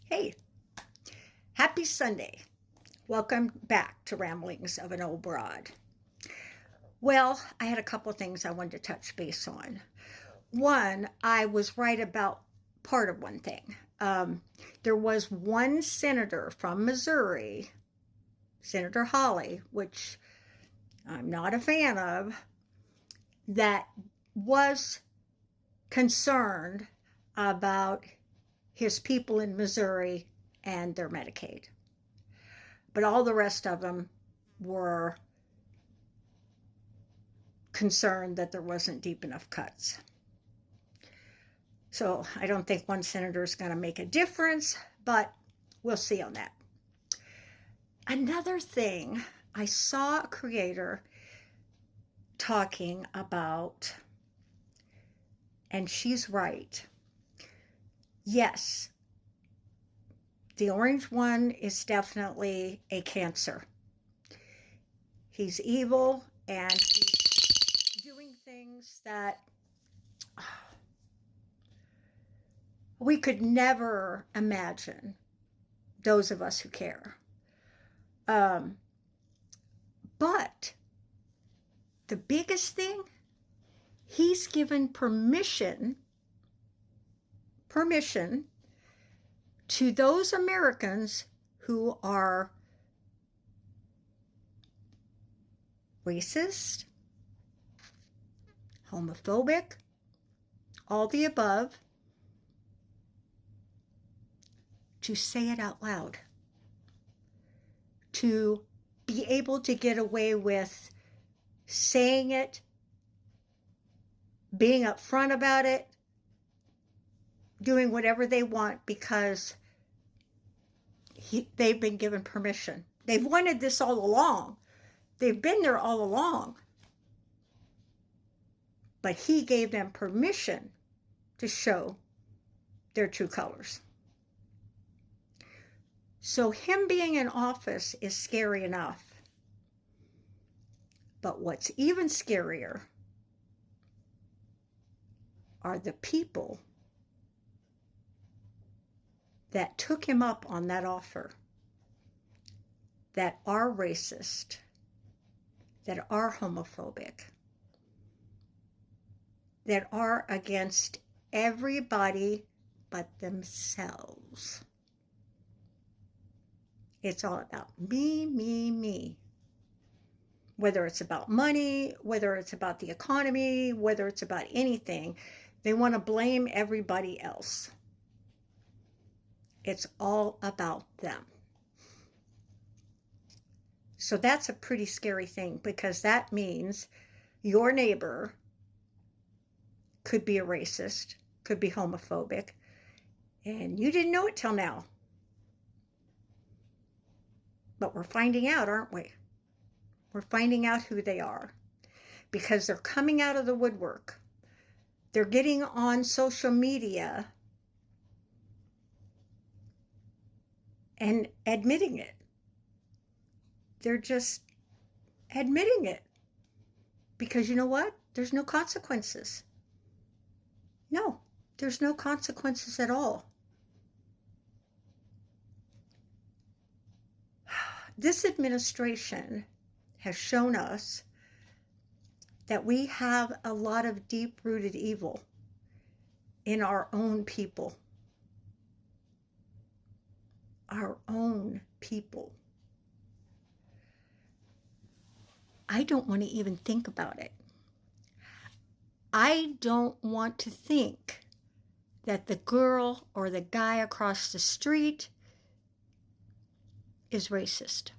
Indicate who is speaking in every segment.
Speaker 1: Hey, happy Sunday. Welcome back to Ramblings of an Old Broad. Well, I had a couple of things I wanted to touch base on. One, I was right about part of one thing. There was one senator from Missouri, Senator Hawley, which I'm not a fan of, that was concerned about his people in Missouri and their Medicaid. But all the rest of them were concerned that there wasn't deep enough cuts. So I don't think one senator is going to make a difference, but we'll see on that. Another thing, I saw a creator talking about, and she's right. Yes, the orange one is definitely a Cancer. He's evil and he's doing things that we could never imagine, those of us who care. But the biggest thing, he's given permission to those Americans who are racist, homophobic, all the above, to say it out loud, to be able to get away with saying it, being upfront about it, doing whatever they want because they've been given permission. They've wanted this all along. They've been there all along. But he gave them permission to show their true colors. So him being in office is scary enough. But what's even scarier are the people that took him up on that offer, that are racist, that are homophobic, that are against everybody but themselves. It's all about me, me, me. Whether it's about money, whether it's about the economy, whether it's about anything, they want to blame everybody else. It's all about them. So that's a pretty scary thing because that means your neighbor could be a racist, could be homophobic, and you didn't know it till now. But we're finding out, aren't we? We're finding out who they are because they're coming out of the woodwork. They're getting on social media and admitting it. They're just admitting it because you know what? There's no consequences. No, there's no consequences at all. This administration has shown us that we have a lot of deep-rooted evil in our own people. Our own people. I don't want to even think about it. I don't want to think that the girl or the guy across the street is racist.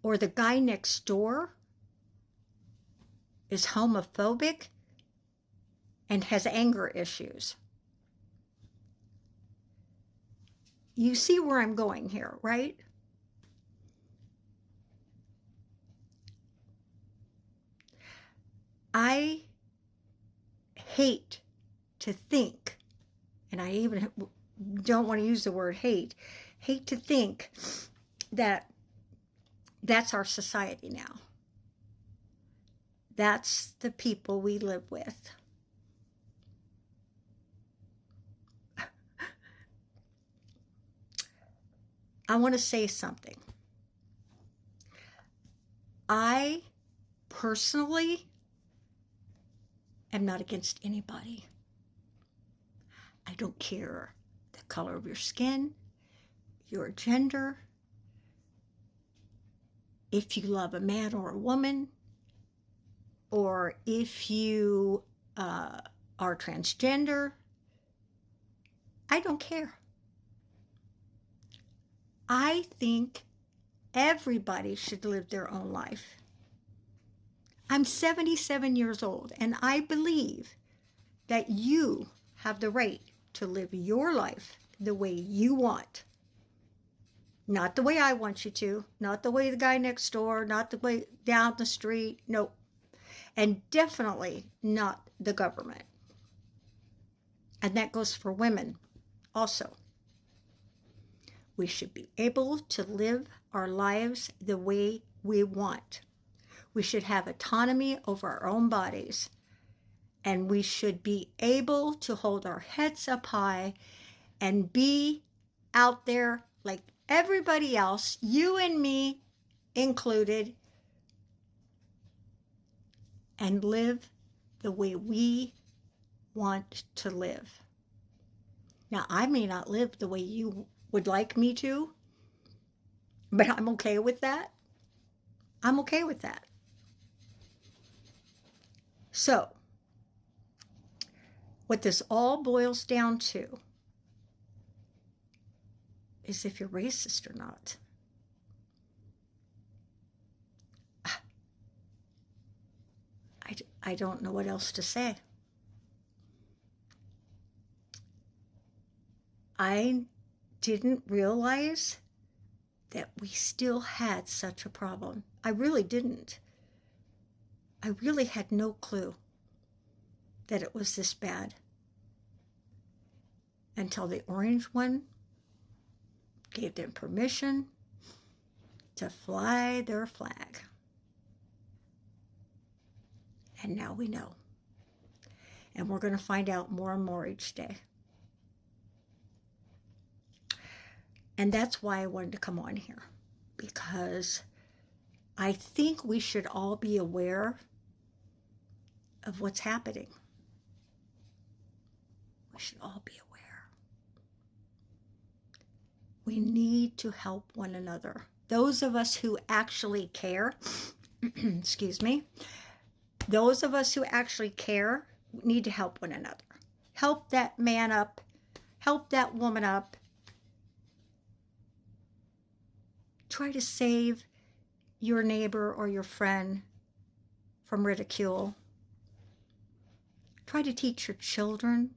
Speaker 1: Or the guy next door is homophobic and has anger issues. You see where I'm going here, right? I hate to think, and I even don't want to use the word hate to think that that's our society now. That's the people we live with. I want to say something. I personally am not against anybody. I don't care the color of your skin, your gender, if you love a man or a woman, or if you are transgender. I don't care. I think everybody should live their own life. I'm 77 years old, and I believe that you have the right to live your life the way you want. Not the way I want you to, not the way the guy next door, not the way down the street, no. And definitely not the government. And that goes for women also. We should be able to live our lives the way we want. We should have autonomy over our own bodies. And we should be able to hold our heads up high and be out there like everybody else, you and me included, and live the way we want to live. Now, I may not live the way you would like me to, but I'm okay with that. I'm okay with that. So, what this all boils down to is if you're racist or not. I don't know what else to say. I didn't realize that we still had such a problem. I really didn't. I really had no clue that it was this bad until the orange one gave them permission to fly their flag. And now we know. And we're going to find out more and more each day. And that's why I wanted to come on here, because I think we should all be aware of what's happening. We should all be aware. We need to help one another. Those of us who actually care, excuse me, those of us who actually care need to help one another. Help that man up. Help that woman up. Try to save your neighbor or your friend from ridicule. Try to teach your children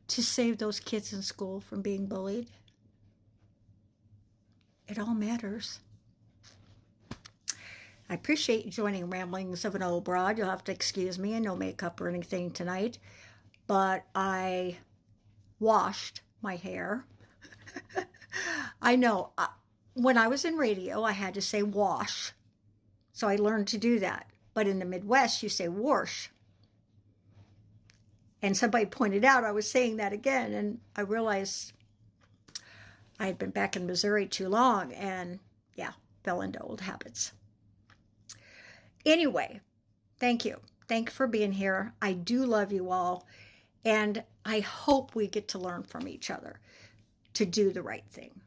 Speaker 1: to save those kids in school from being bullied. It all matters. I appreciate you joining Ramblings of an Old Broad. You'll have to excuse me, and no makeup or anything tonight, but I washed my hair. I know, when I was in radio, I had to say wash, so I learned to do that. But in the Midwest, you say wash. And somebody pointed out I was saying that again, and I realized I had been back in Missouri too long, and yeah, fell into old habits. Anyway, thank you. Thank you for being here. I do love you all, and I hope we get to learn from each other to do the right thing.